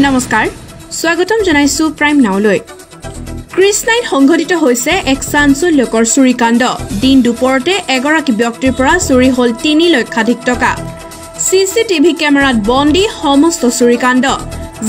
নমস্কাৰ স্বাগতম জনাইছো প্ৰাইম নাওলৈ কৃষ্ণাইত সংঘটিত হৈছে এক চাঞ্চল্যকৰ চুৰিকাণ্ড দিন দুপৰতে এগৰাকী ব্যক্তিৰ পৰা চুৰি হল 3 লক্ষাধিক টকা সিসিটিভি কেমেৰাত বন্দী সমস্ত চুৰিকাণ্ড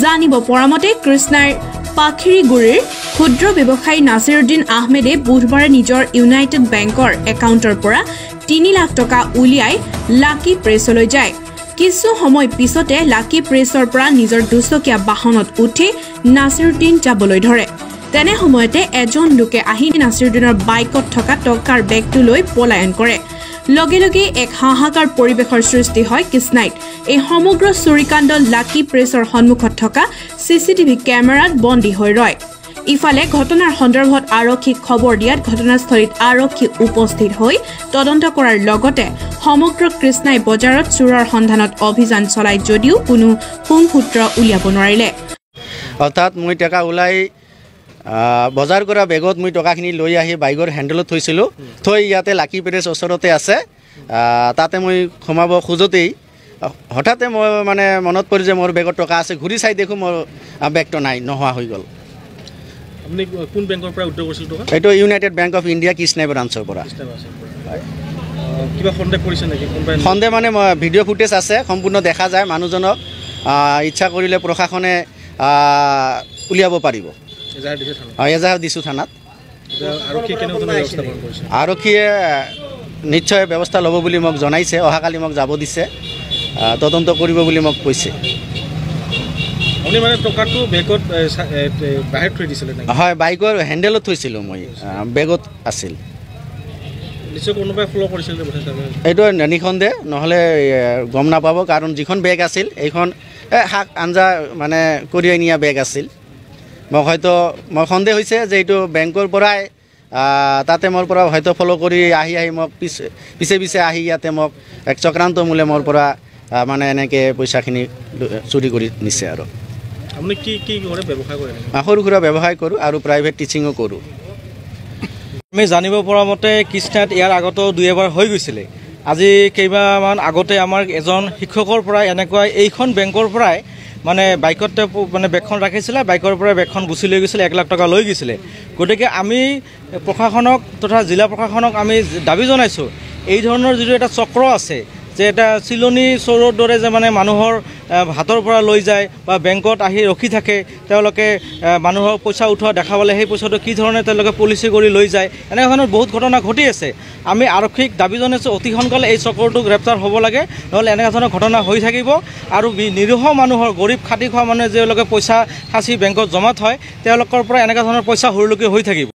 জানিব পৰামতে কৃষ্ণাইৰ পাখিৰিগুৰিৰ ক্ষুদ্ৰ ব্যৱসায়ী নাছিৰুদ্দিন আহমেদে বুধবাৰে নিজৰ ইউনাইটেড বেংকৰ একাউণ্টৰ পৰা 3 লাখ টকা উলিয়াই লাকি প্ৰেছলৈ যায় কিছু সময় পিছতে লাকি প্ৰেছৰ পৰা নিজৰ দুচকীয়া বাহনত উঠি নাছিৰুদ্দিন যাবলৈ ধৰে তেনে সময়তে এজন লোকে আহি নাছিৰুদ্দিনৰ বাইকত থকা টকাৰ বেগটো লৈ পলায়ন কৰে লগে লগে এক হাহাকাৰ পৰিবেশৰ সৃষ্টি হয় কৃষ্ণাইত এই সমগ্ৰ চুৰিকাণ্ড লাকি প্ৰেছৰ সন্মুখত থকা সিসিটিভি কেমেৰাত বন্দী হৈ ৰয় ইফালে ঘটনাৰ সন্দৰ্ভত আৰক্ষীক খবৰ দিয়াত ঘটনাস্থলীত আৰক্ষী উপস্থিত হৈ তদন্ত কৰাৰ লগতে সমগ্ৰ কৃষ্ণাই বজাৰত চুৰৰ সন্ধানত অভিযান চলাই যদিও কোনো সূত্ৰ উলিয়াব নোৱাৰিলে অৰ্থাৎ মই টকা উলাই বজাৰ কৰা বেগত মই টকাখিনি লৈ আহি বাইকৰ হেণ্ডেলত থৈছিলোঁ থৈ ইয়াতে লাকি প্ৰেছ ওচৰতে আছে তাতে মই সোমাব খোজোতেই হঠাতে মই মানে মনত পৰি যে মোৰ বেগত টকা আছে ঘূৰি চাই দেখোঁ মোৰ বেগটো নাই নোহোৱা হৈ গ'ল আপুনি কোন বেংকৰ পৰা উদ্ধাৰ কৰিছিল টকা এইটো ইউনাইটেড বেংক অফ ইণ্ডিয়া কৃষ্ণাই ব্ৰাঞ্চৰ পৰা কিবা সন্দেহ কৰিছে নেকি সন্দেহ মানে ভিডিঅ' ফুটেজ আছে সম্পূৰ্ণ দেখা যায় মানুহজনক ইচ্ছা কৰিলে প্ৰশাসনে উলিয়াব পাৰিব এজাহাৰ দিছোঁ থানাত আৰক্ষীয়ে নিশ্চয় ব্যৱস্থা ল'ব বুলি মোক জনাইছে অহাকালি মোক যাব দিছে তদন্ত কৰিব বুলি মোক কৈছে হয় বাইকৰ হেণ্ডেলত থৈছিলোঁ মই বেগত আছিল এইটো নিঃসন্দেহ নহ'লে গম নাপাব কাৰণ যিখন বেগ আছিল এইখন শাক আঞ্জা মানে কঢ়িয়াই নিয়া বেগ আছিল মই সন্দেহ হৈছে যে এইটো বেংকৰ পৰাই তাতে মোৰ পৰা হয়তো ফ'ল' কৰি আহি মোক পিছে আহি ইয়াতে মোক এক চক্ৰান্ত মূলে মোৰ পৰা মানে এনেকৈ পইচাখিনি চুৰি কৰি নিছে আৰু আপুনি কি কৰে ব্যৱসায় কৰে সৰু সুৰা ব্যৱসায় কৰোঁ আৰু প্ৰাইভেট টিচিঙো কৰোঁ আমি জানিব পৰা মতে কৃষ্ণাত ইয়াৰ আগতেও 2 এবাৰ হৈ গৈছিলে আজি কেইবামান আগতে আমাৰ এজন শিক্ষকৰ পৰা এনেকুৱা এইখন বেংকৰ পৰাই মানে বাইকতে মানে বেগখন ৰাখিছিলে বাইকৰ পৰা বেগখন গুচি লৈ গৈছিলে 1 লাখ টকা লৈ গৈছিলে গতিকে আমি প্ৰশাসনক তথা জিলা প্ৰশাসনক আমি দাবী জনাইছোঁ এই ধৰণৰ যিটো এটা চক্ৰ আছে যে এটা চিলনি চোৰৰ দৰে যে মানে মানুহৰ হাতৰ পৰা লৈ যায় বা বেংকত আহি ৰখি থাকে তেওঁলোকে মানুহৰ পইচা উঠোৱা দেখা পালে সেই পইচাটো কি ধৰণে তেওঁলোকে পলিচি কৰি লৈ যায় এনেকুৱা ধৰণৰ বহুত ঘটনা ঘটি আছে আমি আৰক্ষীক দাবী জনাইছোঁ অতি সোনকালে এই চক্ৰটো গ্ৰেপ্তাৰ হ'ব লাগে নহ'লে এনেকুৱা ধৰণৰ ঘটনা হৈ থাকিব আৰু নিৰীহ মানুহৰ গৰীব খাটি খোৱা মানুহে তেওঁলোকে পইচা সাঁচি বেংকত জমা থয় তেওঁলোকৰ পৰা এনেকুৱা ধৰণৰ পইচা হুৰলুকি হৈ থাকিব